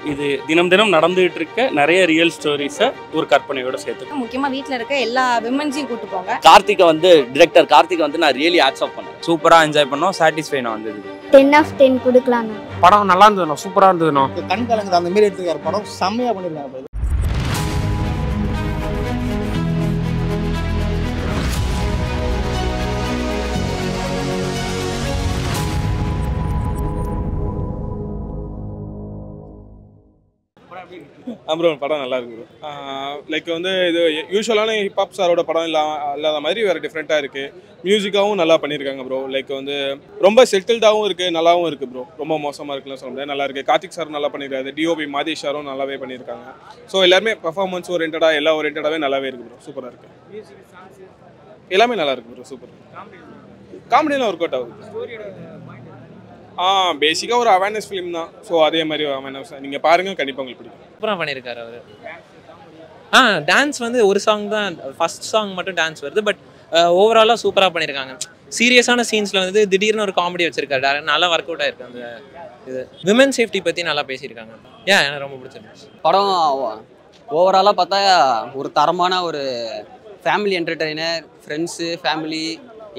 இது தினம் தினம் நடந்துகிட்டு இருக்க நிறைய ரியல் ஸ்டோரிஸை ஒரு கற்பனையோட சேர்த்து முக்கியமாக வீட்டில் இருக்க எல்லா விமன்ஸையும் கூட்டு போங்க. கார்த்திகை வந்து டிரெக்டர் கார்த்திகை வந்து நான் ரியலி ஆக்செப்ட் பண்ணேன். சூப்பராக என்ஜாய் பண்ணோம், சாட்டிஸ்ஃபை நான் வந்தது. 10 of 10 கொடுக்கலாம். படம் நல்லா இருந்ததுண்ணா, சூப்பராக இருந்ததுண்ணா. கண் கலங்குது அந்த மாதிரி எடுத்துக்காரு படம் செம்மையாக பண்ணியிருக்காங்க. அப்புறம் படம் நல்லா இருக்கு. லைக் வந்து இது யூஸ்வலான ஹிப்ஹாப் ஸ்டாரோட படம் இல்லாத மாதிரி வேறு டிஃப்ரெண்ட்டாக இருக்குது. மியூசிக்காகவும் நல்லா பண்ணியிருக்காங்க ப்ரோ. லைக் வந்து ரொம்ப செட்டில்டாகவும் இருக்குது, நல்லாவும் இருக்குது ப்ரோ. ரொம்ப மோசமாக இருக்குன்னு சொல்ல முடியாது, நல்லா இருக்குது. கார்த்திக் சாரும் நல்லா பண்ணியிருக்காரு, டிஓபி மாதேஷ் சாரும் நல்லாவே பண்ணியிருக்காங்க. ஸோ எல்லாருமே பர்ஃபார்மன்ஸ் ஓரியன்டாக எல்லா ஓரியன்டாகவே நல்லாவே இருக்குது ப்ரோ. சூப்பராக இருக்குது, எல்லாமே நல்லா இருக்குது ப்ரோ. சூப்பர் காமெடியெலாம் ஒர்க் அவுட் ஆகுது. பேசிக்காக ஒரு அவேர்னஸ் ஃபிலிம் தான். ஸோ அதே மாதிரி அவேர்னஸ் நீங்கள் பாருங்கள், கண்டிப்பாக உங்களுக்கு பிடிக்கும். சூப்பராக பண்ணியிருக்காரு அவர். டான்ஸ் வந்து ஒரு சாங் தான், ஃபர்ஸ்ட் சாங் மட்டும் டான்ஸ் வருது. பட் ஓவராலாக சூப்பராக பண்ணியிருக்காங்க. சீரியஸான சீன்ஸில் வந்து திடீர்னு ஒரு காமெடி வச்சிருக்காரு, நல்லா ஒர்க் அவுட் ஆயிருக்கு. அந்த இது விமன் சேஃப்டி பற்றி நல்லா பேசியிருக்காங்க. எனக்கு ரொம்ப பிடிச்சிருந்துச்சு படம். ஓவராலாக பார்த்தா ஒரு தரமான ஒரு ஃபேமிலி என்டர்டெய்னர், ஃப்ரெண்ட்ஸு, ஃபேமிலி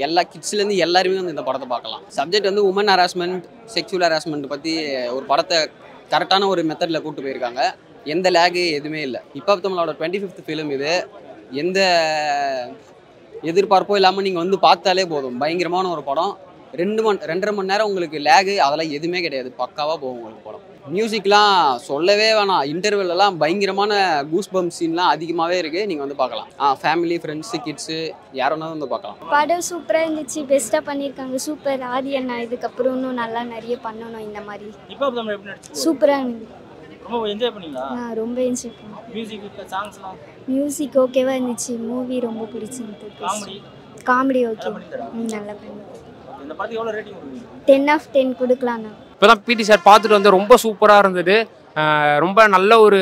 எல்லா கிட்ஸ்லேருந்து எல்லாருமே வந்து இந்த படத்தை பார்க்கலாம். சப்ஜெக்ட் வந்து உமன் ஹராஸ்மெண்ட், செக்ஷுவல் ஹராஸ்மெண்ட் பற்றி ஒரு படத்தை கரெக்டான ஒரு மெத்தடில் கூப்பிட்டு போயிருக்காங்க. எந்த லேகு எதுவுமே இல்லை. ஹிப்ஹாப் தமிழோட 25th ஃபிலிம் இது. எந்த எதிர்பார்ப்போ இல்லாமல் நீங்கள் வந்து பார்த்தாலே போதும். பயங்கரமான ஒரு படம். 2.5 மணி நேரம் உங்களுக்கு லேகு அதெல்லாம் எதுவுமே கிடையாது, பக்காவாக போகும் உங்களுக்கு படம். மியூசிக்லாம் சொல்லவே வேணாம். இன்டர்வெல்லாம் பயங்கரமான கூஸ் பம்ப் சீன்லாம் அதிகமாகவே இருக்குது. நீங்கள் வந்து பார்க்கலாம். ஃபேமிலி, ஃப்ரெண்ட்ஸு, கிட்ஸு யாரோனாலும் வந்து பார்க்கலாம். படம் சூப்பராக இருந்துச்சு, பெஸ்ட்டாக பண்ணியிருக்காங்க. சூப்பர் ஆதி அண்ணா இதுக்கப்புறம் இன்னும் நல்லா நிறைய பண்ணணும் இந்த மாதிரி. சூப்பராக இருந்துச்சு. ரொம்ப என்ஜாய் பண்ணீங்களா? ரொம்ப என்ஜாய் பண்ணேன். மியூசிக் ஓகேவா இருந்துச்சு. மூவி ரொம்ப பிடிச்சிருந்துச்சு. காமெடி ஓகே, நல்லா பண்ணி. இந்த படத்துக்கு எவ்வளவு ரேட்டிங் கொடுப்பீங்க? 10 of 10 கொடுக்கலாம்ண்ணா. இப்போதான் பிடி சார் பார்த்துட்டு வந்து ரொம்ப சூப்பராக இருந்தது. ரொம்ப நல்ல ஒரு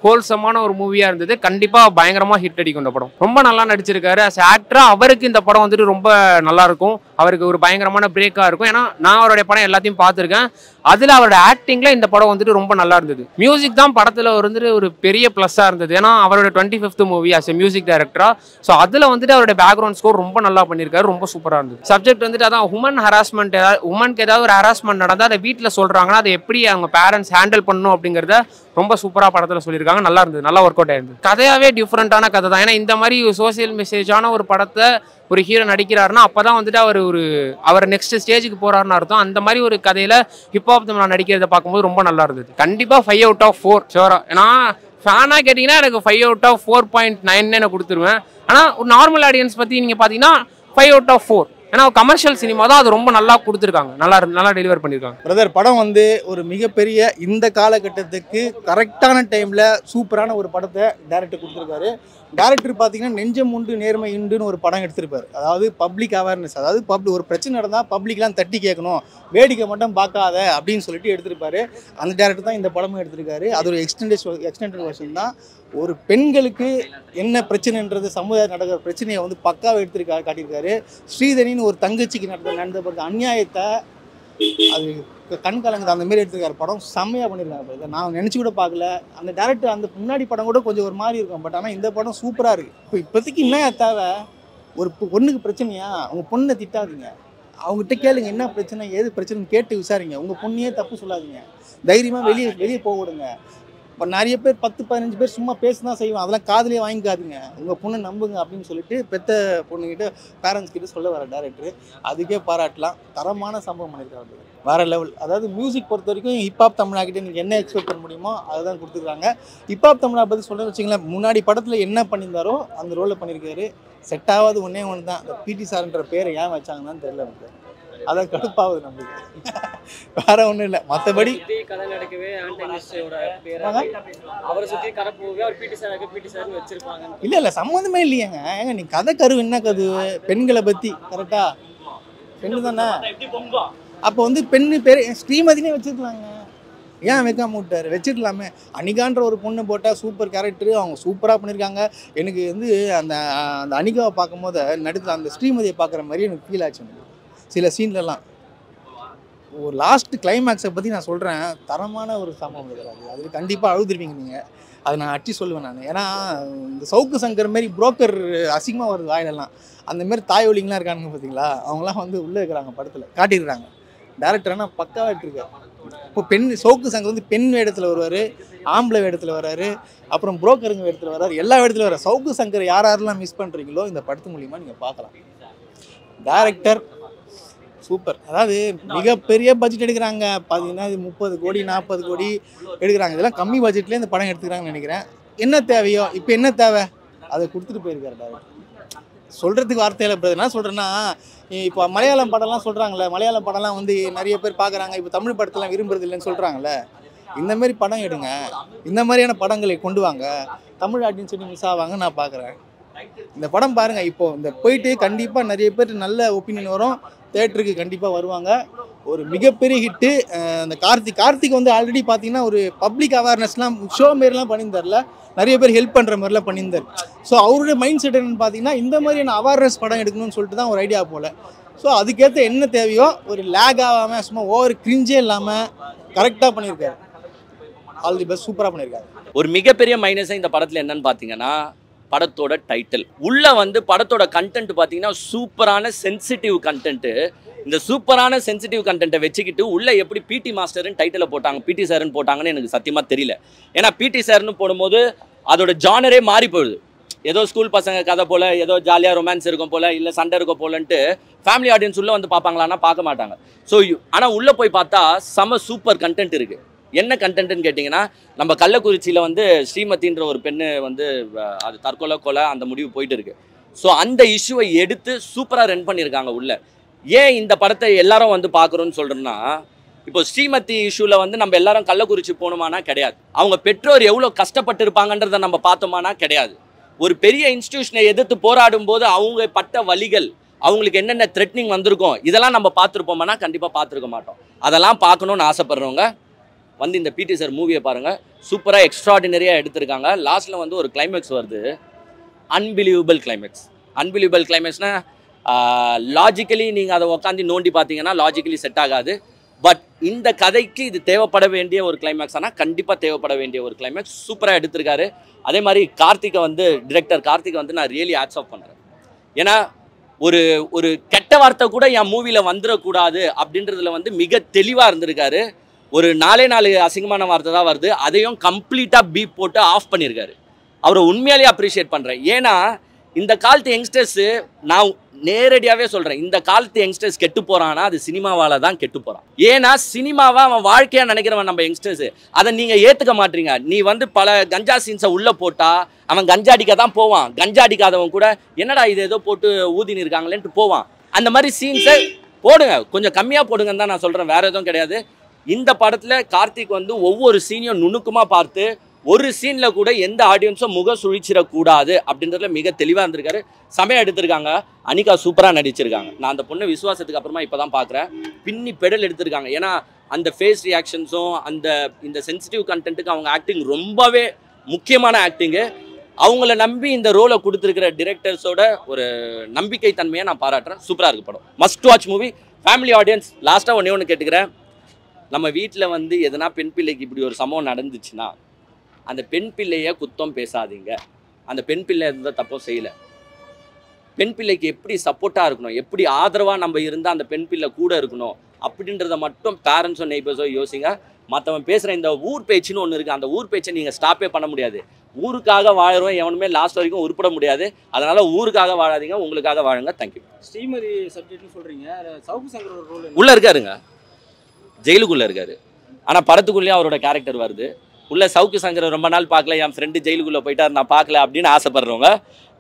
ஹோல்சமான ஒரு மூவியாக இருந்தது. கண்டிப்பாக பயங்கரமாக ஹிட் அடிக்கும் இந்த படம். ரொம்ப நல்லா நடிச்சிருக்காரு. அஸ் ஆக்டராக அவருக்கு இந்த படம் வந்துட்டு ரொம்ப நல்லாயிருக்கும். அவருக்கு ஒரு பயங்கரமான பிரேக்காக இருக்கும். ஏன்னா நான் அவருடைய படம் எல்லாத்தையும் பார்த்துருக்கேன். அதில் அவரோட ஆக்டிங்கில் இந்த படம் வந்துட்டு ரொம்ப நல்லா இருந்தது. மியூசிக் தான் படத்தில் வந்துட்டு ஒரு பெரிய ப்ளஸ்ஸாக இருந்தது. ஏன்னா அவரோட 25th movie as a music டைரக்டராக. ஸோ அதில் வந்துட்டு அவருடைய பேக்ரவுண்ட் ஸ்கோர் ரொம்ப நல்லா பண்ணியிருக்காரு. ரொம்ப சூப்பராக இருந்தது. சப்ஜெக்ட் வந்துட்டு அதான் உமன் ஹராஸ்மெண்ட். உமனுக்கு ஏதாவது ஒரு ஹராஸ்மெண்ட் நடந்தால் அதை வீட்டில் சொல்கிறாங்கன்னா அதை எப்படி அவங்க பேரண்ட்ஸ் ஹேண்டில் பண்ணணும் அப்படிங்கிறத ரொம்ப சூப்பராக படத்தில் சொல்லியிருக்காங்க. நல்லா இருந்தது, நல்லா ஒர்க் அவுட் ஆயிருந்தது. கதையாகவே டிஃப்ரெண்ட்டான கதை தான். ஏன்னா இந்த மாதிரி சோசியல் மெசேஜான ஒரு படத்தை ஒரு ஹீரோ நடிக்கிறாருன்னா அப்போ தான் வந்துட்டு அவர் நெக்ஸ்ட் ஸ்டேஜுக்கு போகிறாருன்னு அர்த்தம். அந்த மாதிரி ஒரு கதையில் ஹிப்ஹாப் தமிழ் நடிக்கிறத பார்க்கும்போது ரொம்ப நல்லா இருந்தது. கண்டிப்பாக 5 out of 4 ஷோரா. ஏன்னா ஃபேனாக கேட்டிங்கன்னா எனக்கு 5 out of 4.9 நான் கொடுத்துருவேன். ஆனால் ஒரு நார்மல் ஆடியன்ஸ் பற்றி நீங்கள் பார்த்தீங்கன்னா 5 out of 4. ஏன்னா கமர்ஷியல் சினிமா தான், அது ரொம்ப நல்லா கொடுத்துருக்காங்க, நல்லா டெலிவர் பண்ணியிருக்காங்க. பிரதர் படம் வந்து ஒரு மிகப்பெரிய இந்த காலகட்டத்துக்கு கரெக்டான டைமில் சூப்பரான ஒரு படத்தை டைரக்டர் கொடுத்துருக்காரு. டைரக்டர் பார்த்தீங்கன்னா நெஞ்சம் உண்டு நேர்மை உண்டுன்னு ஒரு படம் எடுத்திருப்பார். அதாவது பப்ளிக் அவேர்னஸ், அதாவது ஒரு பிரச்சனை நடந்தால் பப்ளிக்லாம் தட்டி கேட்கணும், வேடிக்கை மட்டும் பார்க்காத அப்படின்னு சொல்லிட்டு எடுத்திருப்பாரு. அந்த டைரக்டர் தான் இந்த படமும் எடுத்திருக்காரு. அது ஒரு எக்ஸ்டெண்டட் வெர்ஷன் தான். ஒரு பெண்களுக்கு என்ன பிரச்சனைன்றது, சமுதாயம் நடக்கிற பிரச்சனையை வந்து பக்காவாக காட்டியிருக்காரு. ஸ்ரீதனின்னு ஒரு தங்கச்சிக்கு நடந்த பிறகு அநியாயத்தை அது கண் கலங்குது அந்த மாதிரி எடுத்துருக்காரு. படம் செம்மையாக பண்ணியிருக்காங்க. நான் நினச்சி கூட பார்க்கல. அந்த டேரக்டர் அந்த முன்னாடி படம் கூட கொஞ்சம் ஒரு மாதிரி இருக்கும். பட் ஆனால் இந்த படம் சூப்பராக இருக்குது. இப்போதைக்கு என்ன தேவை, ஒரு பொண்ணுக்கு பிரச்சனையா உங்கள் பொண்ணை திட்டாதீங்க, அவங்ககிட்ட கேளுங்க என்ன பிரச்சனை ஏது பிரச்சனைன்னு கேட்டு விசாரிங்க. உங்கள் பொண்ணையே தப்பு சொல்லாதீங்க, தைரியமாக வெளியே போக விடுங்க. இப்போ நிறைய பேர் 10-15 பேர் சும்மா பேச தான் செய்வோம், அதெல்லாம் காதலே வாங்கிக்காதுங்க, உங்கள் பொண்ணை நம்புங்க அப்படின்னு சொல்லிட்டு பெத்த பொண்ணுக்கிட்ட பேரண்ட்ஸ் கிட்ட சொல்ல வர டேரக்டர். அதுக்கே பாராட்டலாம். தரமான சம்பவம் பண்ணியிருக்காரு, வேறு லெவல். அதாவது மியூசிக் பொறுத்த வரைக்கும் ஹிப்ஹாப் தமிழாக்கிட்ட நீங்கள் என்ன எக்ஸ்பெக்ட் பண்ண முடியுமோ அதுதான் கொடுத்துருக்காங்க. ஹிப்ஹாப் தமிழா பற்றி சொல்ல வச்சிங்களேன், முன்னாடி படத்தில் என்ன பண்ணியிருந்தாரோ அந்த ரோலில் பண்ணியிருக்காரு. செட் ஆகாது ஒன்றே ஒன்று தான், இந்த பிடி சார்ன்ற பேரை ஏன் வச்சாங்கன்னு தெரியல எனக்கு. அதான் கடுப்பாகுது நம்மளுக்கு, வேற ஒன்றும் இல்லை. மற்றபடி கதை நடக்கவே இல்லை சம்மந்தமே இல்லையாங்க. ஏங்க நீ கதை கரு என்ன கது, பெண்களை பற்றி கரெக்டாக பெண்ணு தானே. அப்போ வந்து பெண்ணு பேர் ஸ்ரீமதினே வச்சுருக்கலாங்க, ஏன் வைக்காம விட்டார்? வச்சிடலாமே. அனிகான்ற ஒரு பொண்ணு போட்டால் சூப்பர் கேரக்டரு, அவங்க சூப்பராக பண்ணியிருக்காங்க. எனக்கு வந்து அந்த அனிகாவை பார்க்கும் போது நடுத்தில் அந்த ஸ்ரீமதியை பார்க்குற மாதிரி எனக்கு ஃபீல் ஆச்சு சில சீன்லலாம். ஒரு லாஸ்ட் கிளைமேக்ஸை பற்றி நான் சொல்கிறேன், தரமான ஒரு சம்பவம் இருக்குது. அது கண்டிப்பாக அழுதுருவீங்க நீங்கள். அதை நான் அட்டி சொல்லுவேன் நான். ஏன்னா இந்த சவுக்கு சங்கர் மாரி புரோக்கர் அசிங்கமாக வருது வாயிலெல்லாம். அந்தமாரி தாய் ஒலிங்கெலாம் இருக்கானுங்க பார்த்தீங்களா, அவங்களாம் வந்து உள்ளே இருக்கிறாங்க படத்தில் காட்டியிருக்கிறாங்க. டேரக்டர் ஆனால் பக்காவாக எடுத்துருக்காரு. இப்போ சவுக்கு சங்கர் வந்து பெண் வேடத்தில் வருவார், ஆம்பளை வேடத்தில் வர்றாரு, அப்புறம் புரோக்கருங்க வேடத்தில் வர்றாரு, எல்லா வேடத்துலையும் வர்றாரு. சவுக்கு சங்கர் யாரெல்லாம் மிஸ் பண்ணுறீங்களோ இந்த படத்து மூலிமா நீங்கள் பார்க்கலாம். Director super. அதாவது மிகப்பெரிய பட்ஜெட் எடுக்கிறாங்க, பார்த்தீங்கன்னா 30 கோடி 40 கோடி எடுக்கிறாங்க. இதெல்லாம் கம்மி பட்ஜெட்லேயே இந்த படம் எடுத்துக்கிறாங்கன்னு நினைக்கிறேன். என்ன தேவையோ இப்போ என்ன தேவை அதை கொடுத்துட்டு போயிருக்காரு டேரக்டர். சொல்கிறதுக்கு வார்த்தையில் இப்போ என்ன சொல்கிறேன்னா, இப்போ மலையாளம் படம்லாம் சொல்கிறாங்களே, மலையாளம் படம்லாம் வந்து நிறைய பேர் பார்க்குறாங்க, இப்போ தமிழ் படத்தெல்லாம் விரும்புறது இல்லைன்னு சொல்கிறாங்களே. இந்தமாரி படம் எடுங்க, இந்த மாதிரியான படங்களை கொண்டு வாங்க, தமிழ் ஆடியன்ஸ் சொல்லி மிஸ் ஆவாங்க. நான் பார்க்குறேன் இந்த படம் பாருங்கள். இப்போது இந்த போயிட்டு கண்டிப்பாக நிறைய பேர் நல்ல ஒப்பீனியன் வரும், தேட்டருக்கு கண்டிப்பாக வருவாங்க. ஒரு மிகப்பெரிய ஹிட்டு. அந்த கார்த்திக் வந்து ஆல்ரெடி பார்த்தீங்கன்னா ஒரு பப்ளிக் அவேர்னஸ்லாம் ஷோ மாரிலாம் பண்ணியிருந்தார்ல, நிறைய பேர் ஹெல்ப் பண்ணுற மாதிரிலாம் பண்ணியிருந்தார். ஸோ அவருடைய மைண்ட் செட் என்னென்னு பார்த்தீங்கன்னா இந்த மாதிரியான அவேர்னஸ் படம் எடுக்கணும்னு சொல்லிட்டு தான் ஒரு ஐடியா போல். ஸோ அதுக்கேற்ற என்ன தேவையோ ஒரு லேக் ஆகாமல் சும்மா ஓவர் கிரிஞ்சே இல்லாமல் கரெக்டாக பண்ணியிருக்காரு. ஆல் தி பெஸ்ட், சூப்பராக பண்ணியிருக்காரு. ஒரு மிகப்பெரிய மைனஸை இந்த படத்தில் என்னன்னு பார்த்தீங்கன்னா படத்தோட டைட்டில். உள்ள வந்து படத்தோட கண்டென்ட் பார்த்தீங்கன்னா சூப்பரான சென்சிட்டிவ் கண்டென்ட்டு. இந்த சூப்பரான சென்சிட்டிவ் கண்டென்ட்டை வச்சுக்கிட்டு உள்ள எப்படி பிடி மாஸ்டர்னு டைட்டில் போட்டாங்க, பிடி சார்னு போட்டாங்கன்னு எனக்கு சத்தியமாக தெரியல. ஏன்னா பிடி சார்னு போடும்போது அதோட ஜானரே மாறி போயிடுது. ஏதோ ஸ்கூல் பசங்க கதை போல், ஏதோ ஜாலியாக ரொமான்ஸ் இருக்கும் போல், இல்லை சண்டை இருக்கும் போலன்ட்டு ஃபேமிலி ஆடியன்ஸ் உள்ளே வந்து பார்ப்பாங்களான்னா பார்க்க மாட்டாங்க. ஸோ ஆனால் உள்ளே போய் பார்த்தா செம சூப்பர் கண்டென்ட் இருக்குது. என்ன கண்டென்ட்னு கேட்டிங்கன்னா, நம்ம கள்ளக்குறிச்சியில் வந்து ஸ்ரீமதின்ற ஒரு பெண்ணு வந்து அது தற்கொலை அந்த முடிவு போயிட்டு இருக்கு. ஸோ அந்த இஷ்யூவை எடுத்து சூப்பராக ரன் பண்ணியிருக்காங்க உள்ள. ஏன் இந்த படத்தை எல்லாரும் வந்து பார்க்குறோன்னு சொல்கிறேன்னா, இப்போ ஸ்ரீமதி இஷ்யூவில் வந்து நம்ம எல்லாரும் கள்ளக்குறிச்சி போகணுமானா கிடையாது. அவங்க பெற்றோர் எவ்வளோ கஷ்டப்பட்டு இருப்பாங்கன்றதை நம்ம பார்த்தோமானா கிடையாது. ஒரு பெரிய இன்ஸ்டிடியூஷனை எதிர்த்து போராடும் போது அவங்க பட்ட வலிகள், அவங்களுக்கு என்னென்ன த்ரெட்னிங் வந்திருக்கும், இதெல்லாம் நம்ம பார்த்துருப்போம்னா கண்டிப்பாக பார்த்துருக்க மாட்டோம். அதெல்லாம் பார்க்கணுன்னு ஆசைப்படுறவங்க வந்து இந்த பிடி சார் மூவியை பாருங்கள். சூப்பராக எக்ஸ்ட்ராடினரியாக எடுத்திருக்காங்க. லாஸ்ட்டில் வந்து ஒரு கிளைமேக்ஸ் வருது, அன்பிலீவபிள் கிளைமேக்ஸ். அன்பிலீவபிள் கிளைமேக்ஸ்னால் லாஜிக்கலி நீங்கள் அதை உட்காந்து நோண்டி பார்த்தீங்கன்னா லாஜிக்கலி செட் ஆகாது. பட் இந்த கதைக்கு இது தேவைப்பட வேண்டிய ஒரு கிளைமேக்ஸ், ஆனால் கண்டிப்பாக தேவைப்பட வேண்டிய ஒரு கிளைமேக்ஸ். சூப்பராக எடுத்திருக்காரு. அதே மாதிரி டிரெக்டர் கார்த்திகை வந்து நான் ரியலி ஹேட்ஸ் ஆஃப் பண்ணுறேன். ஏன்னா ஒரு கெட்ட வார்த்தை கூட என் மூவியில் வந்துடக்கூடாது அப்படின்றதுல வந்து மிக தெளிவாக இருந்திருக்காரு. ஒரு 4 அசிங்கமான வார்த்தை தான் வருது, அதையும் கம்ப்ளீட்டாக பீப் போட்டு ஆஃப் பண்ணியிருக்காரு. அவரை உண்மையாலேயே அப்ரிஷியேட் பண்ணுறேன். ஏன்னா இந்த காலத்து யங்ஸ்டர்ஸு, நான் நேரடியாகவே சொல்கிறேன், இந்த காலத்து யங்ஸ்டர்ஸ் கெட்டு போகிறான்னா அது சினிமாவால் தான் கெட்டு போகிறான். ஏன்னா சினிமாவை அவன் வாழ்க்கையாக நினைக்கிறவன் நம்ம யங்ஸ்டர்ஸு. அதை நீங்கள் ஏற்றுக்க மாட்டீங்க. நீ வந்து பல கஞ்சா சீன்ஸை உள்ளே போட்டால் அவன் கஞ்சா அடிக்க தான் போவான். கஞ்சா அடிக்காதவன் கூட என்னடா இது ஏதோ போட்டு ஊதினு இருக்காங்களேன்ட்டு போவான். அந்த மாதிரி சீன்ஸை போடுங்க, கொஞ்சம் கம்மியாக போடுங்கன்னு தான் நான் சொல்கிறேன், வேறு எதுவும் கிடையாது. இந்த படத்தில் கார்த்திக் வந்து ஒவ்வொரு சீனையும் நுணுக்கமாக பார்த்து ஒரு சீனில் கூட எந்த ஆடியன்ஸும் முக சுழிச்சிடக்கூடாது அப்படின்றதுல மிக தெளிவாக இருந்திருக்காரு. செமையாக எடுத்திருக்காங்க. அனிகா சூப்பராக நடிச்சிருக்காங்க. நான் அந்த பொண்ணு விசுவாசத்துக்கு அப்புறமா இப்போ தான் பார்க்குறேன். பின்னி பெடல் எடுத்திருக்காங்க. ஏன்னா அந்த ஃபேஸ் ரியாக்ஷன்ஸும் இந்த சென்சிட்டிவ் கண்டென்ட்டுக்கு அவங்க ஆக்டிங் ரொம்பவே முக்கியமான ஆக்டிங்கு. அவங்கள நம்பி இந்த ரோலை கொடுத்துருக்கிற டிரெக்டர்ஸோட ஒரு நம்பிக்கை தன்மையை நான் பாராட்டுறேன். சூப்பராக இருக்குது படம். Must watch movie. Family audience. லாஸ்ட்டாக ஒன்று கேட்டுக்கிறேன், நம்ம வீட்டில் வந்து எதனா பெண் பிள்ளைக்கு இப்படி ஒரு சம்பவம் நடந்துச்சுன்னா அந்த பெண் பிள்ளையை குத்தம் பேசாதீங்க. அந்த பெண் பிள்ளை எந்த தப்பும் செய்யலை. பெண் பிள்ளைக்கு எப்படி சப்போர்ட்டாக இருக்கணும், எப்படி ஆதரவாக நம்ம இருந்தால் அந்த பெண் பிள்ளை கூட இருக்கணும் அப்படின்றத மட்டும் பேரண்ட்ஸோ நெய்பர்ஸோ யோசிங்க. மற்றவன் பேசுகிற இந்த ஊர் பேச்சுன்னு ஒன்று இருக்குது, அந்த ஊர் பேச்சை நீங்கள் ஸ்டாப்பே பண்ண முடியாது. ஊருக்காக வாழறோம் எவனுமே லாஸ்ட் வரைக்கும் உருப்பட முடியாது. அதனால் ஊருக்காக வாழாதீங்க, உங்களுக்காக வாழுங்க. தேங்க்யூ. ஸ்ரீமதி சப்ஜெக்ட்னு சொல்கிறீங்க, சவுக்கு சங்கர் ஒரு ரோல் உள்ளே இருக்காருங்க, ஜெயிலுக்குள்ளே இருக்காரு. ஆனால் படத்துக்குள்ளேயும் அவரோட கேரக்டர் வருது. உள்ள சவுக்கு சங்கர் ரொம்ப நாள் பார்க்கல, என் ஃப்ரெண்டு ஜெயிலுக்குள்ளே போயிட்டார், நான் பார்க்கல அப்படின்னு ஆசைப்படுறவங்க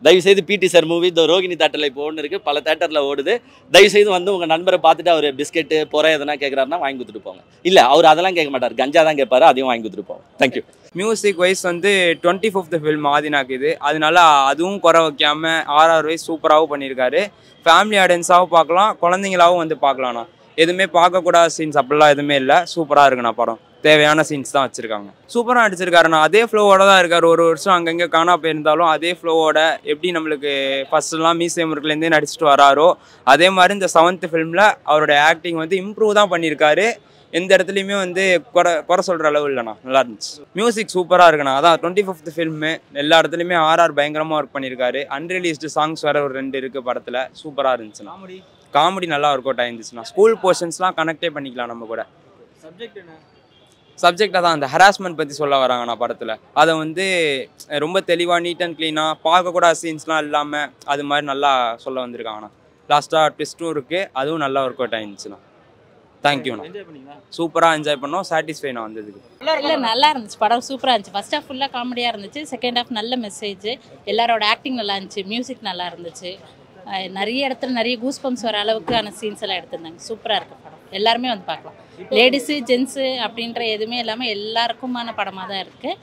தயவுசெய்து பிடி சார் மூவி இந்த ரோகிணி தேட்டரில் இப்போ ஒன்று இருக்குது, பல தேட்டரில் ஓடுது. தயவுசெய்து வந்து உங்கள் நண்பரை பார்த்துட்டு அவர் பிஸ்கெட்டு போகிற எதனா கேட்குறாருன்னா வாங்கி கொடுத்துட்டு போங்க. இல்லை அவர் அதெல்லாம் கேட்க மாட்டார், கஞ்சா தான் கேட்பாரு, அதையும் வாங்கி கொடுத்துட்டு போவோம். தேங்க்யூ. மியூசிக் வைஸ் வந்து 25th ஃபில்ம் ஆதினாக்கு இது, அதனால அதுவும் குறை வைக்காமல் RR வைஸ் சூப்பராகவும் பண்ணியிருக்காரு. ஃபேமிலி ஆடியன்ஸாகவும் பார்க்கலாம், குழந்தைங்களாகவும் வந்து பார்க்கலாம்ண்ணா. எதுவுமே பார்க்கக்கூடாத சீன்ஸ் அப்படிலாம் எதுவுமே இல்லை. சூப்பராக இருக்குண்ணா படம். தேவையான சீன்ஸ் தான் வச்சுருக்காங்க. சூப்பராக நடிச்சிருக்காருண்ணா. அதே ஃப்ளோவோட தான் இருக்கார். ஒரு வருஷம் அங்கங்கே காணா போயிருந்தாலும் அதே ஃப்ளோவோட எப்படி நம்மளுக்கு ஃபஸ்ட்டுலாம் மீசை முறுக்குலேருந்தே நடிச்சிட்டு வராரோ அதே மாதிரி இந்த 7th ஃபிலிமில் அவருடைய ஆக்டிங் வந்து இம்ப்ரூவ் தான் பண்ணியிருக்காரு. எந்த இடத்துலையுமே வந்து குறை சொல்கிற அளவு இல்லைண்ணா. நல்லா இருந்துச்சு. மியூசிக் சூப்பராக இருக்குண்ணா. அதான் 25th ஃபில்மு. எல்லா இடத்துலையுமே ஆர்ஆர் பயங்கரமாக ஒர்க் பண்ணியிருக்காரு. அன்ரிலீஸ்டு சாங்ஸ் வேறு ஒரு 2 இருக்குது படத்தில். சூப்பராக இருந்துச்சுண்ணா. காமெடி நல்லா ஒர்க் அவுட் ஆயிருந்துச்சுண்ணா. ஸ்கூல் போர்ஷன்ஸ்லாம் கனெக்டே பண்ணிக்கலாம் நம்ம கூட. சப்ஜெக்ட் என்ன? சப்ஜெக்டாக தான் அந்த ஹராஸ்மெண்ட் பற்றி சொல்ல வராங்கண்ணா படத்தில். அதை வந்து ரொம்ப தெளிவாக நீட் அண்ட் க்ளீனாக பார்க்கக்கூடாத சீன்ஸ்லாம் இல்லாமல் அது மாதிரி நல்லா சொல்ல வந்திருக்காங்கண்ணா. லாஸ்ட்டாக ட்விஸ்ட்டும் இருக்குது. அதுவும் நல்லா ஒர்க் அவுட் ஆயிருந்துச்சுண்ணா. தேங்க்யூண்ணா. சூப்பராக என்ஜாய் பண்ணோம். சாட்டிஸ்ஃபை நான் வந்ததுக்கு. இல்லை நல்லா இருந்துச்சு. படம் சூப்பராக இருந்துச்சு. ஃபர்ஸ்ட் ஹாஃப் ஃபுல்லாக காமெடியாக இருந்துச்சு. செகண்ட் ஹாஃப் நல்ல மெசேஜ். எல்லாரோட ஆக்டிங் நல்லா இருந்துச்சு. மியூசிக் நல்லா இருந்துச்சு. நிறைய இடத்துல நிறைய கூஸ் பம்ப்ஸ் வர அளவுக்கான சீன்ஸ் எல்லாம் எடுத்திருந்தாங்க. சூப்பராக இருக்குது படம். எல்லாருமே வந்து பார்க்கலாம். லேடிஸு ஜென்ஸு அப்படின்ற எதுவுமே இல்லாமல் எல்லாருக்குமான படமாக தான் இருக்குது.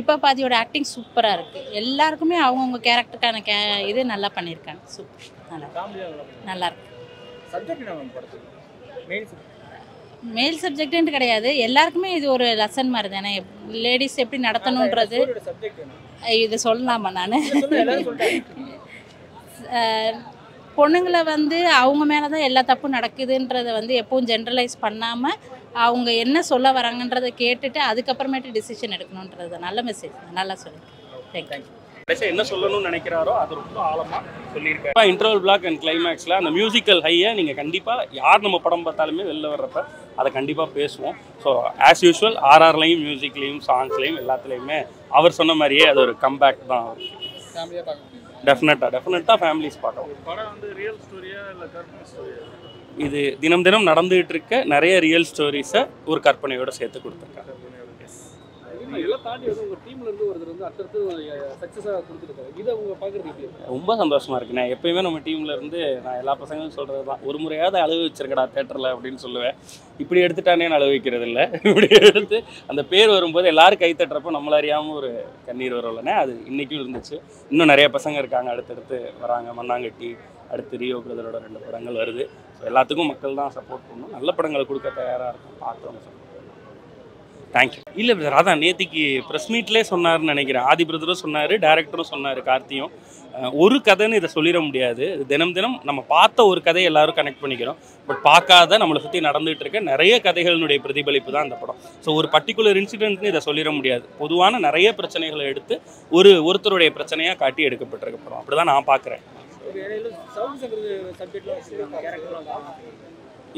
இப்போ பாதியோட ஆக்டிங் சூப்பராக இருக்குது. எல்லாருக்குமே அவங்கவுங்க கேரக்டருக்கான இது நல்லா பண்ணியிருக்காங்க. சூப்பர் நல்லா இருக்கு. மேல் சப்ஜெக்ட்ன்ட்டு கிடையாது. எல்லாருக்குமே இது ஒரு லெசன் மாதிரி தானே. லேடிஸ் எப்படி நடத்தணுன்றது இது சொல்லலாமா? நான் பொண்ணுங்களை வந்து அவங்க மேலே தான் எல்லா தப்பும் நடக்குதுன்றதை வந்து எப்பவும் ஜென்ரலைஸ் பண்ணாமல் அவங்க என்ன சொல்ல வராங்கன்றதை கேட்டுட்டு அதுக்கப்புறமேட்டு டிசிஷன் எடுக்கணுன்றது நல்ல மெசேஜ். நல்லா சொல்லியிருக்கேன். என்ன சொல்லணும்னு நினைக்கிறாரோ அது ரொம்ப ஆழமாக சொல்லியிருக்காரு. இன்டர்வல் பிளாக் அண்ட் கிளைமேக்ஸில் அந்த மியூசிக்கல் ஹையை நீங்கள் கண்டிப்பாக யார் நம்ம படம் பார்த்தாலுமே வெளில வர்றப்ப அதை கண்டிப்பாக பேசுவோம். ஸோ ஆஸ் யூஷுவல் ஆர்ஆர்லையும் மியூசிக்லேயும் சாங்ஸ்லேயும் எல்லாத்துலேயுமே அவர் சொன்ன மாதிரியே அது ஒரு கம்பேக் தான். டெஃபினட்டாக ஃபேமிலிஸ் பார்க்கலாம். படம் வந்து ரியல் ஸ்டோரியா இல்லை கற்பனை ஸ்டோரியா? இது தினம் தினம் நடந்துகிட்டு இருக்க நிறைய ரியல் ஸ்டோரிஸை ஒரு கற்பனையோட சேர்த்து கொடுத்துருக்காங்க. இதெல்லாம் தாண்டி வந்து உங்கள் டீம்லேருந்து ஒருத்தர் வந்து அடுத்தடுத்து சக்ஸஸாக கொடுத்துருக்காரு. இதை அவங்க பார்க்குறது எப்படி? ரொம்ப சந்தோஷமாக இருக்குண்ணே. எப்பயுமே நம்ம டீமில் இருந்து நான் எல்லா பசங்களும் சொல்கிறது தான், ஒரு முறையாவது அழுக வச்சிருக்கடா தேட்டரில் அப்படின்னு சொல்லுவேன். இப்படி எடுத்துட்டானே நான் அழுக வைக்கிறது இல்லை. இப்படி எடுத்து அந்த பேர் வரும்போது எல்லாரும் கை தட்டுறப்போ நம்மள அறியாமல் ஒரு கண்ணீர் வரும்லண்ணே. அது இன்றைக்கும் இருந்துச்சு. இன்னும் நிறைய பசங்க இருக்காங்க அடுத்தடுத்து வராங்க. மண்ணாங்கட்டி, அடுத்து ரியோ பிரதரோட 2 படங்கள் வருது. ஸோ எல்லாத்துக்கும் மக்கள் தான் சப்போர்ட் பண்ணணும். நல்ல படங்களை கொடுக்க தயாராக இருக்கும். பார்க்குறவங்க சப்போர்ட். தேங்க்யூ. இல்லை பிரதர், அதான் நேற்றுக்கு ப்ரெஸ் மீட்லேயே சொன்னார்னு நினைக்கிறேன். ஆதி பிரதரும் சொன்னார், டேரக்டரும் சொன்னார், கார்த்தியும். ஒரு கதைன்னு இதை சொல்லிட முடியாது. தினம் தினம் நம்ம பார்த்த ஒரு கதையை எல்லாரும் கனெக்ட் பண்ணிக்கிறோம். பட் பார்க்காத நம்மளை சுற்றி நடந்துகிட்டு இருக்க நிறைய கதைகளினுடைய பிரதிபலிப்பு தான் அந்த படம். ஸோ ஒரு பர்டிகுலர் இன்சிடென்ட்னு இதை சொல்லிட முடியாது. பொதுவான நிறைய பிரச்சனைகளை எடுத்து ஒருத்தருடைய பிரச்சனையாக காட்டி எடுக்கப்பட்டிருக்க படம். அப்படி தான் நான் பார்க்குறேன்.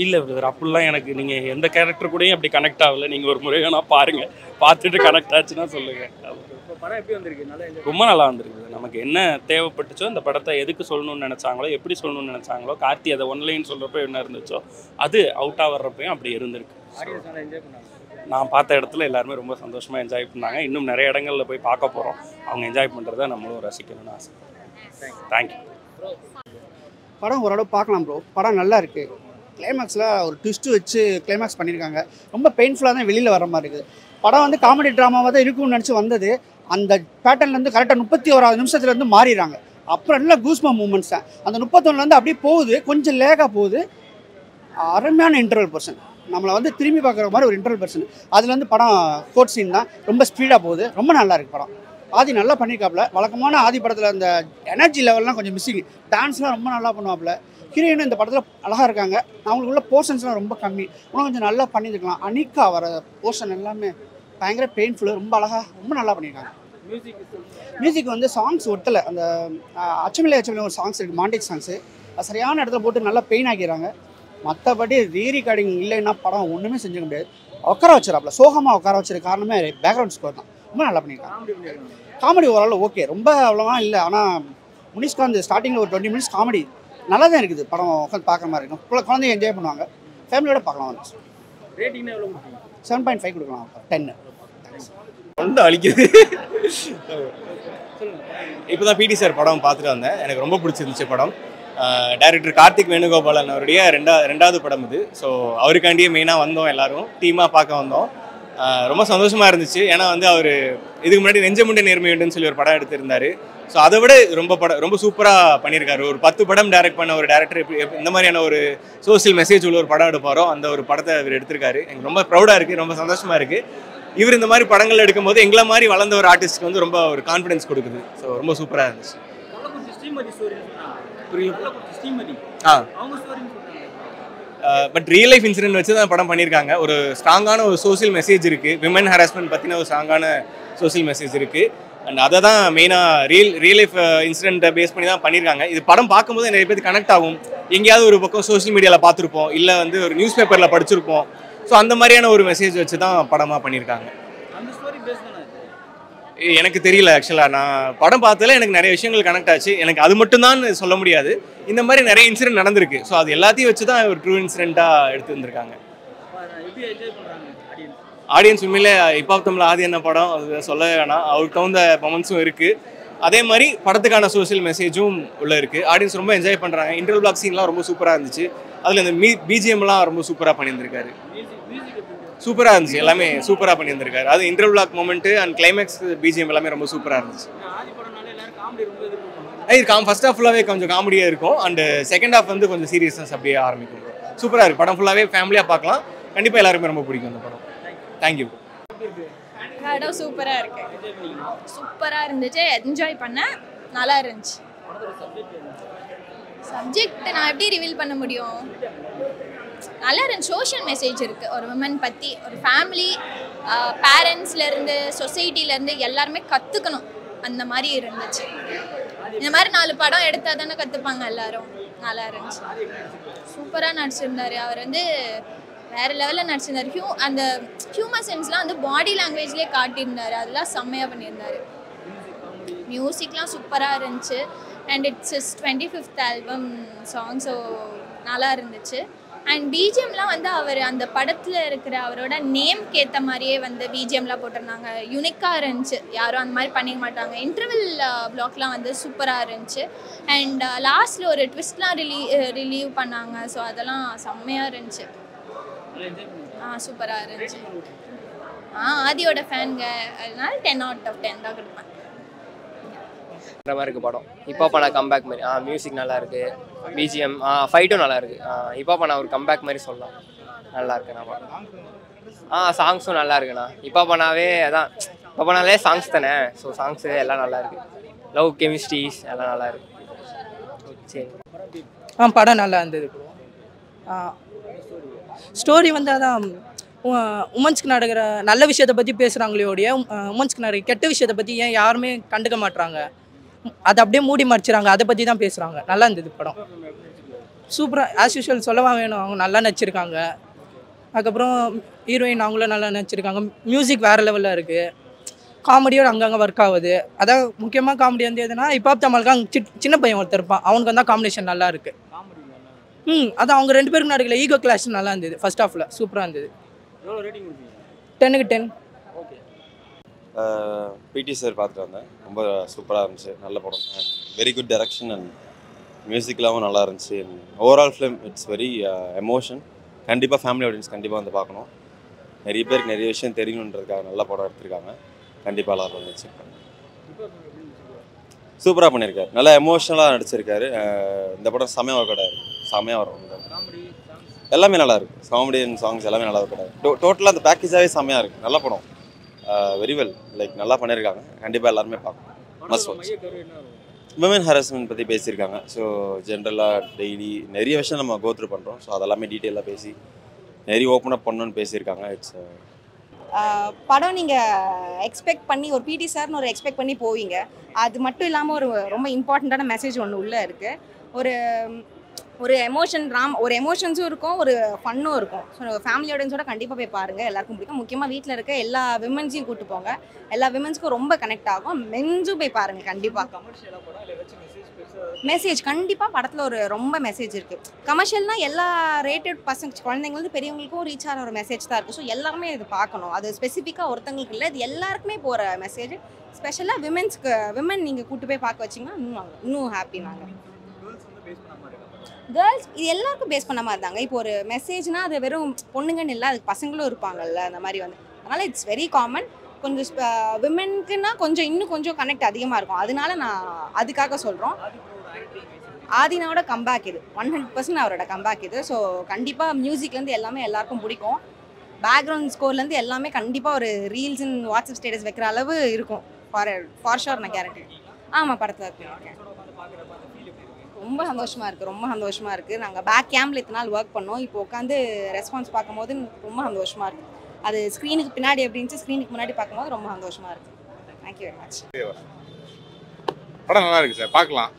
இல்லை பிரதர், அப்படிலாம் எனக்கு நீங்கள் எந்த கேரக்டர் கூடயும் அப்படி கனெக்ட் ஆகலை. நீங்கள் ஒரு முறை வேணால் பாருங்கள், பார்த்துட்டு கனெக்ட் ஆச்சுன்னா சொல்லுங்கள். படம் எப்படி வந்திருக்கு? ரொம்ப நல்லா வந்திருக்கு. நமக்கு என்ன தேவைப்பட்டுச்சோ, இந்த படத்தை எதுக்கு சொல்லணும்னு நினச்சாங்களோ, எப்படி சொல்லணும்னு நினச்சாங்களோ, கார்த்தி அதை ஒன்லைன் சொல்கிறப்ப என்ன இருந்துச்சோ அது அவுட்டாக வர்றப்பையும் அப்படி இருந்திருக்கு. நான் பார்த்த இடத்துல எல்லாருமே ரொம்ப சந்தோஷமாக என்ஜாய் பண்ணாங்க. இன்னும் நிறைய இடங்களில் போய் பார்க்க போகிறோம். அவங்க என்ஜாய் பண்ணுறத நம்மளும் ரசிக்கணும்னு ஆசை. தேங்க்யூ. படம் ஓரளவு பார்க்கலாம் ப்ரோ. படம் நல்லா இருக்குது. கிளைமேக்ஸில் ஒரு ட்விஸ்ட்டு வச்சு கிளைமேக்ஸ் பண்ணியிருக்காங்க. ரொம்ப பெயின்ஃபுல்லாக தான் வெளியில் வர மாதிரி இருக்குது. படம் வந்து காமெடி ட்ராமாவாக தான் இருக்கும்னு நினச்சி வந்தது. அந்த பேட்டர்ன்லேருந்து கரெக்டாக 31வது நிமிஷத்துலேருந்து மாறிடுறாங்க. அப்புறம் நல்லா கூஸ்பம் மூமெண்ட்ஸ் தான். அந்த 31லேருந்து அப்படியே போகுது, கொஞ்சம் லேகாக போகுது. அருமையான இன்டர்வல் பர்சன். நம்மளை வந்து திரும்பி பார்க்குற மாதிரி ஒரு இன்டர்வல் பர்சன். அதுலேருந்து படம் கோட் சீன் தான் ரொம்ப ஸ்பீடாக போகுது. ரொம்ப நல்லா இருக்குது படம். ஆதி நல்லா பண்ணியிருக்காப்புல. வழக்கமான ஆதி படத்தில் அந்த எனர்ஜி லெவல்லாம் கொஞ்சம் மிஸ்ஸிங். டான்ஸ்லாம் ரொம்ப நல்லா பண்ணுவாப்புல. ஹீரோயினும் இந்த படத்தில் அழகாக இருக்காங்க. அவங்களுக்குள்ள போர்ஷன்ஸ்லாம் ரொம்ப கம்மி. இன்னும் கொஞ்சம் நல்லா பண்ணியிருக்கலாம். அனிகா வர போர்ஷன் எல்லாமே பயங்கர பெயின்ஃபுல்லு. ரொம்ப அழகாக ரொம்ப நல்லா பண்ணியிருக்காங்க. மியூசிக் வந்து சாங்ஸ் ஒட்டலை. அந்த அச்சமில்லை ஒரு சாங்ஸ் இருக்குது, மாண்டேஜ் சாங்ஸு. அது சரியான இடத்துல போட்டு நல்லா பெயின் ஆக்கிடுறாங்க. மற்றபடி ரீரிகார்டிங் இல்லைன்னா படம் ஒன்றுமே செஞ்சுக்க முடியாது. உட்கார வச்சிடறாப்புல, சோகமாக உட்கார வச்சிருக்க காரணமே பேக்ரவுண்ட் ஸ்கோர் தான். ரொம்ப நல்லா பண்ணியிருக்காங்க. காமெடி ஓரளவு ஓகே, ரொம்ப அவ்வளோவா இல்லை. ஆனால் முனிஷ்காந்த் ஸ்டார்டிங்கில் ஒரு 20 மினிட்ஸ் காமெடி நல்லா தான் இருக்குது. படம் உட்காந்து பார்க்குற மாதிரி இருக்கும். குழந்தைங்க என்ஜாய் பண்ணுவாங்க. ஃபேமிலியோட பார்க்கலாம். 7.5 கொடுக்கலாம். 10 ரொம்ப அழிக்குது. இப்போ தான் பிடி சார் படம் பார்த்துட்டு வந்தேன். எனக்கு ரொம்ப பிடிச்சிருந்துச்சு படம். டைரக்டர் கார்த்திக் வேணுகோபாலன் அவருடைய ரெண்டாவது படம் இது. ஸோ அவருக்காண்டியே மெயினாக வந்தோம், எல்லோரும் டீமாக பார்க்க வந்தோம். ரொம்ப சந்தோஷமாக இருந்துச்சு. ஏன்னா வந்து அவர் இதுக்கு முன்னாடி நெஞ்சமுண்ட நேர்மையுண்டுன்னு சொல்லி ஒரு படம் எடுத்திருந்தார். ஸோ அதை விட ரொம்ப சூப்பராக பண்ணியிருக்காரு. ஒரு 10 படம் டைரக்ட் பண்ண ஒரு டேரக்டர் இந்த மாதிரியான ஒரு சோசியல் மெசேஜ் உள்ள ஒரு படம் எடுப்பாரோ அந்த ஒரு படத்தை அவர் எடுத்திருக்காரு. எனக்கு ரொம்ப ப்ரௌடாக இருக்குது, ரொம்ப சந்தோஷமாக இருக்குது. இவர் இந்த மாதிரி படங்கள் எடுக்கும்போது எங்களை மாதிரி வளர்ந்த ஒரு ஆர்டிஸ்ட்க்கு வந்து ரொம்ப ஒரு கான்ஃபிடன்ஸ் கொடுக்குது. ஸோ ரொம்ப சூப்பராக இருந்துச்சு. பட் ரியல் லைஃப் இன்சிடென்ட் வச்சு தான் படம் பண்ணியிருக்காங்க. ஒரு ஸ்ட்ராங்கான ஒரு சோசியல் மெசேஜ் இருக்குது. விமன் ஹராஸ்மெண்ட் பற்றின ஒரு ஸ்ட்ராங்கான சோசியல் மெசேஜ் இருக்குது. அண்ட் அதை தான் மெயினாக ரியல் லைஃப் இன்சிடென்ட்டை பேஸ் பண்ணி தான் பண்ணியிருக்காங்க. இது படம் பார்க்கும்போது நிறைய பேருக்கு கனெக்ட் ஆகும். எங்கேயாவது ஒரு பக்கம் சோஷியல் மீடியாவில் பார்த்துருப்போம், இல்லை வந்து ஒரு நியூஸ் பேப்பரில் படிச்சிருப்போம். ஸோ அந்த மாதிரியான ஒரு மெசேஜ் வச்சு தான் படமாக பண்ணியிருக்காங்க. எனக்கு தெரியல ஆக்சுவலாக. நான் படம் பார்த்ததில் எனக்கு நிறைய விஷயங்கள் கனெக்ட் ஆச்சு. எனக்கு அது மட்டும்தான் சொல்ல முடியாது. இந்த மாதிரி நிறைய இன்சிடென்ட் நடந்திருக்கு. ஸோ அது எல்லாத்தையும் வச்சு தான் ஒரு ட்ரூ இன்சிடென்ட்டாக எடுத்து வந்திருக்காங்க. ஆடியன்ஸ் உண்மையிலே இப்போ தமிழ் ஆதி என்ன படம் அது சொல்ல வேணாம். அவருக்கு தகுந்த மொமெண்ட்ஸும் இருக்குது. அதே மாதிரி படத்துக்கான சோஷியல் மெசேஜும் உள்ளே இருக்குது. ஆடியன்ஸ் ரொம்ப என்ஜாய் பண்ணுறாங்க. இன்டர்வல் பிளாக் சீன்லாம் ரொம்ப சூப்பராக இருந்துச்சு. அதில் இந்த பிஜிஎம்லாம் ரொம்ப சூப்பராக பண்ணியிருந்திருக்காரு. சூப்பராக இருந்துச்சு, எல்லாமே சூப்பராக பண்ணியிருந்திருக்காரு. அது interval black moment and climax BGM எல்லாமே ரொம்ப சூப்பராக இருந்துச்சு. ஃபர்ஸ்ட் ஹாஃப் ஃபுல்லாகவே கொஞ்சம் காமெடியாக இருக்கும். அண்ட் செகண்ட் ஹாஃப் வந்து கொஞ்சம் சீரியஸ்னஸ் அப்படியே ஆரம்பிக்கும். சூப்பராக இருக்குது. படம் ஃபுல்லாகவே ஃபேமிலியாக பார்க்கலாம். கண்டிப்பாக எல்லாருக்குமே ரொம்ப பிடிக்கும் அந்த படம். தேங்க்யூ. படம் சூப்பராக இருக்கு. சூப்பராக இருந்துச்சு, என்ஜாய் பண்ணேன், நல்லா இருந்துச்சு. சப்ஜெக்ட் நான் எப்படி ரிவீல் பண்ண முடியும்? நல்லா இருந்துச்சு. சோஷியல் மெசேஜ் இருக்குது ஒரு விமன் பற்றி. ஒரு ஃபேமிலி, பேரண்ட்ஸ்லேருந்து, சொசைட்டிலேருந்து எல்லாருமே கற்றுக்கணும். அந்த மாதிரி இருந்துச்சு. இந்த மாதிரி 4 படம் எடுத்தால் தானே கற்றுப்பாங்க எல்லாரும். நல்லா இருந்துச்சு. சூப்பராக நடிச்சிருந்தார். அவர் வந்து வேறு லெவலில் நடிச்சிருந்தார். அந்த ஹியூமர் சென்ஸ்லாம் வந்து பாடி லாங்குவேஜ்லேயே காட்டியிருந்தார். அதெல்லாம் செம்மையாக பண்ணியிருந்தார். மியூசிக்லாம் சூப்பராக இருந்துச்சு. And it's is 25th album song. So நல்லா இருந்துச்சு. அண்ட் பிஜிஎம்லாம் வந்து அவர் அந்த படத்தில் இருக்கிற அவரோட நேம்க்கு ஏற்ற மாதிரியே வந்து பிஜிஎம்லாம் போட்டிருந்தாங்க. யூனிக்காக இருந்துச்சு. யாரும் அந்த மாதிரி பண்ணிக்க மாட்டாங்க. இன்டர்வல் பிளாக்லாம் வந்து சூப்பராக இருந்துச்சு. அண்ட் லாஸ்ட்டில் ஒரு ட்விஸ்ட்லாம் ரிலீவ் பண்ணாங்க. ஸோ அதெல்லாம் செம்மையாக இருந்துச்சு. சூப்பராக இருந்துச்சு. ஆதியோட ஃபேனுங்க, அதனால 10 out of 10 தான் கொடுப்பேன். மாதிரி இருக்குது படம். இப்போ பண்ண கம்பேக் மாதிரி. மியூசிக் நல்லா இருக்குது. பிஜிஎம் ஃபைட்டும் நல்லா இருக்குது. இப்போ பண்ண ஒரு கம்பேக் மாதிரி சொல்லலாம். நல்லா இருக்குண்ணா படம். சாங்ஸும் நல்லா இருக்குண்ணா. இப்போ பண்ணாவே அதான் இப்போ பண்ணாலே சாங்ஸ் தானே. ஸோ சாங்ஸு எல்லாம் நல்லா இருக்குது. லவ் கெமிஸ்ட்ரிஸ் எல்லாம் நல்லா இருக்குது. சரி. படம் நல்லா இருந்தது. ஸ்டோரி வந்து அதான் உமன்ஸ்க்கு நடக்கிற நல்ல விஷயத்தை பற்றி பேசுகிறாங்களே, உமன்ஸ்க்கு நடக்கிற கெட்ட விஷயத்தை பற்றி ஏன் யாருமே கண்டுக்க மாட்டுறாங்க. அதை அப்படியே மூடி மறைச்சிறாங்க. அதை பற்றி தான் பேசுகிறாங்க. நல்லா இருந்தது படம். சூப்பராக ஆஸ் யூஷுவல் சொல்லவா வேணும். அவங்க நல்லா நடிச்சிருக்காங்க. அதுக்கப்புறம் ஹீரோயின் அவங்களும் நல்லா நடிச்சிருக்காங்க. மியூசிக் வேறு லெவலில் இருக்குது. காமெடியோடு அங்கங்கே ஒர்க் ஆகுது. அதான் முக்கியமாக காமெடி வந்து எதுனா இப்போ தமிழுக்கு அங்கே சின்ன பையன் ஒருத்தர் இருப்பான். அவனுக்கு வந்து காம்பினேஷன் நல்லா இருக்குது. அதான் அவங்க 2 பேருக்கு நடக்கல ஈகோ கிளாஷ் நல்லா இருந்தது. ஃபர்ஸ்ட் ஹாஃபில் சூப்பராக இருந்தது. 10க்கு 10. பிடி சார் பார்த்துட்டு வந்தேன். ரொம்ப சூப்பராக இருந்துச்சு. நல்ல படம். And very good direction and மியூசிக்லாம் நல்லா இருந்துச்சு. And overall film it's very emotion. கண்டிப்பாக ஃபேமிலி ஆடியன்ஸ் கண்டிப்பாக வந்து பார்க்கணும். நிறைய பேருக்கு நிறைய விஷயம் தெரியணுன்றதுக்காக நல்ல படம் எடுத்திருக்காங்க. கண்டிப்பாக எல்லாரும் வந்து செக் பண்ணுங்க. சூப்பராக பண்ணியிருக்காரு. நல்லா எமோஷனலாக நடிச்சிருக்காரு. இந்த படம் செமையாக கிடையாது. செமையாக வரும். எல்லாமே நல்லா இருக்குது. காமெடி அண்ட் சாங்ஸ் எல்லாமே நல்லா கிடையாது. டோட்டலாக அந்த பேக்கேஜாகவே செமையாக இருக்குது. நல்ல படம். வெரி வெல் நல்லா பண்ணியிருக்காங்க. கண்டிப்பாக எல்லாருமே பார்க்கணும். Must watch. விமன் ஹராஸ்மெண்ட் பற்றி பேசியிருக்காங்க. ஸோ ஜென்ரலாக டெய்லி நிறைய விஷயம் நம்ம கோத்ரூ பண்ணுறோம். ஸோ அதெல்லாமே டீட்டெயிலாக பேசி நிறைய ஓப்பன் அப் பண்ணணும்னு பேசியிருக்காங்க. இட்ஸ் படம் நீங்கள் எக்ஸ்பெக்ட் பண்ணி ஒரு பிடி சார்னு ஒரு எக்ஸ்பெக்ட் பண்ணி போவீங்க. அது மட்டும் இல்லாமல் ஒரு ரொம்ப இம்பார்ட்டண்ட்டான மெசேஜ் ஒன்று உள்ளே இருக்குது. ஒரு எமோஷன்ஸும் இருக்கும், ஒரு ஃபன்னும் இருக்கும். ஸோ ஃபேமிலி ஆடியன்ஸோட கண்டிப்பாக போய் பாருங்கள். எல்லாருக்கும் பிடிக்கும். முக்கியமாக வீட்டில் இருக்க எல்லா விமன்ஸையும் கூப்பிட்டு போங்க. எல்லா விமன்ஸ்க்கும் ரொம்ப கனெக்ட் ஆகும். மென்ஸும் போய் பாருங்கள். கண்டிப்பாக மெசேஜ் கண்டிப்பாக படத்தில் ஒரு ரொம்ப மெசேஜ் இருக்குது. கமர்ஷியல்னால் எல்லா ரேட்டட் பசங்க குழந்தைங்களுக்கு பெரியவங்களுக்கும் ரீச் ஆகிற ஒரு மெசேஜ் தான் இருக்குது. ஸோ எல்லாருமே இது பார்க்கணும். அது ஸ்பெசிஃபிக்காக ஒருத்தங்களுக்கு இல்லை, இது எல்லாருக்குமே போகிற மெசேஜ். ஸ்பெஷலாக விமன் நீங்கள் கூப்பிட்டு போய் பார்க்க வச்சிங்கன்னா இன்னும் ஹாப்பி. நாங்கள் கேர்ள்ஸ் இது எல்லாருக்கும் பேஸ் பண்ண மாதிரி தாங்க. இப்போ ஒரு மெசேஜ்னால் அது வெறும் பொண்ணுங்கன்னு இல்லை, அதுக்கு பசங்களும் இருப்பாங்கல்ல. அந்த மாதிரி வந்து அதனால் இட்ஸ் வெரி காமன். கொஞ்சம் விமென்க்குன்னா கொஞ்சம் இன்னும் கொஞ்சம் கனெக்ட் அதிகமாக இருக்கும். அதனால நான் அதுக்காக சொல்கிறோம். ஆதினாவோட கம்பேக் இது 100% அவரோட கம்பேக் இது. ஸோ கண்டிப்பாக மியூசிக்லேருந்து எல்லாமே எல்லாருக்கும் பிடிக்கும். பேக்ரவுண்ட் ஸ்கோர்லேருந்து எல்லாமே கண்டிப்பாக ஒரு ரீல்ஸ் இன் வாட்ஸ்அப் ஸ்டேட்டஸ் வைக்கிற அளவு இருக்கும். ஃபார் ஷோர் நான் கேரண்டி. ஆமாம், படத்தில் இருக்கேன். ரொம்ப சந்தோஷமாக இருக்குது. நாங்கள் பேக் கேம்பில் இத்தனை நாள் ஒர்க் பண்ணோம். இப்போ உட்காந்து ரெஸ்பான்ஸ் பார்க்கும்போது ரொம்ப சந்தோஷமாக இருக்குது. அது ஸ்க்ரீனுக்கு பின்னாடி எப்படி இருந்துச்சு, ஸ்க்ரீனுக்கு முன்னாடி பார்க்கும்போது ரொம்ப சந்தோஷமாக இருக்குது. Thank you very much. படம் நல்லா இருக்குது சார், பார்க்கலாம்.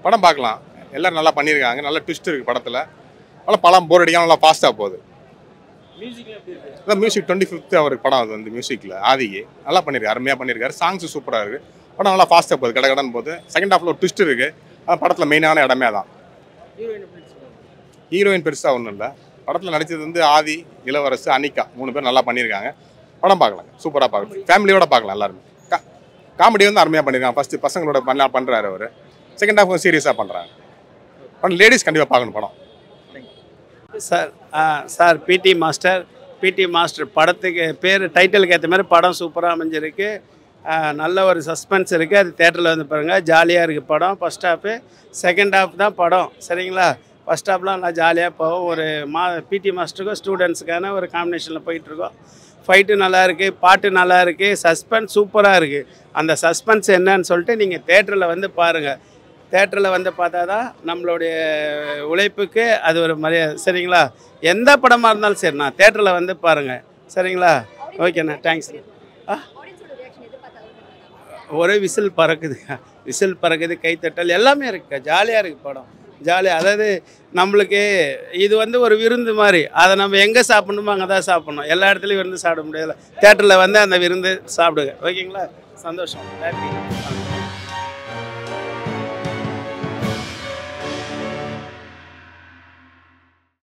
படம் பார்க்கலாம். எல்லோரும் நல்லா பண்ணியிருக்காங்க. நல்ல ட்விஸ்ட் இருக்குது படத்தில். நல்லா படம் போர் அடிக்காமல் நல்லா ஃபாஸ்ட்டாக போகுது. மியூசிக் 25th அவருக்கு படம். அது வந்து மியூசிக்கில் ஆதிக்கு நல்லா பண்ணியிருக்காரு, அருமையாக பண்ணியிருக்காரு. சாங்ஸு சூப்பராக இருக்குது. படம் நல்லா ஃபாஸ்ட்டாக போகுது, கடகடன் போகுது. செகண்ட் ஹாஃபில் ஒரு ட்விஸ்ட் இருக்குது. அது படத்தில் மெயினான இடமே தான். ஹீரோயின் பெருசாக ஒன்றும் இல்லை. படத்தில் நடித்தது வந்து ஆதி, இளவரசு, அனிகா 3 பேர் நல்லா பண்ணியிருக்காங்க. படம் பார்க்கலாங்க, சூப்பராக பார்க்கலாம். ஃபேமிலியோட பார்க்கலாம் எல்லாருமே. காமெடி வந்து அருமையாக பண்ணியிருக்காங்க. ஃபஸ்ட்டு பசங்களோட பண்ணுறாரு அவர். செகண்ட் ஹாஃப் சீரியஸாக பண்ணுறாங்க. படம் லேடிஸ் கண்டிப்பாக பார்க்கணும் படம். சார் பிடி மாஸ்டர் படத்துக்கு பேர் டைட்டிலுக்கு ஏற்ற மாதிரி படம் சூப்பராக அமைஞ்சிருக்கு. நல்ல ஒரு சஸ்பென்ஸ் இருக்குது. அது தேட்டரில் வந்து பாருங்கள், ஜாலியாக இருக்குது படம். ஃபஸ்ட் ஹாஃபு, செகண்ட் ஹாஃப் தான் படம். சரிங்களா? ஃபஸ்ட் ஹாஃப்லாம் நல்லா ஜாலியாக போகும். ஒரு பிடி மாஸ்டருக்கும் ஸ்டூடெண்ட்ஸுக்கான ஒரு காம்பினேஷனில் போயிட்டுருக்கோம். ஃபைட்டு நல்லா இருக்குது, பாட்டு நல்லா இருக்குது, சஸ்பென்ஸ் சூப்பராக இருக்குது. அந்த சஸ்பென்ஸ் என்னன்னு சொல்லிட்டு நீங்கள் தேட்டரில் வந்து பாருங்கள். தேட்டரில் வந்து பார்த்தா தான் நம்மளுடைய உழைப்புக்கு அது ஒரு மரியாதை. சரிங்களா? எந்த படமாக இருந்தாலும் சரி, நான் தேட்டரில் வந்து பாருங்கள். சரிங்களா? ஓகேண்ணா, தேங்க்ஸ். ஒரே விசில் பறக்குது, கைத்தட்டல் எல்லாமே இருக்குது. ஜாலியாக இருக்குது படம். ஜாலியாக, அதாவது நம்மளுக்கு இது வந்து ஒரு விருந்து மாதிரி. அதை நம்ம எங்கே சாப்பிட்ணுமோ அங்கே தான் சாப்பிட்ணும். எல்லா இடத்துலையும் விருந்து சாப்பிட முடியாது. தேட்டரில் வந்து அந்த விருந்து சாப்பிடுங்க. ஓகேங்களா? சந்தோஷம். ஹாப்பி.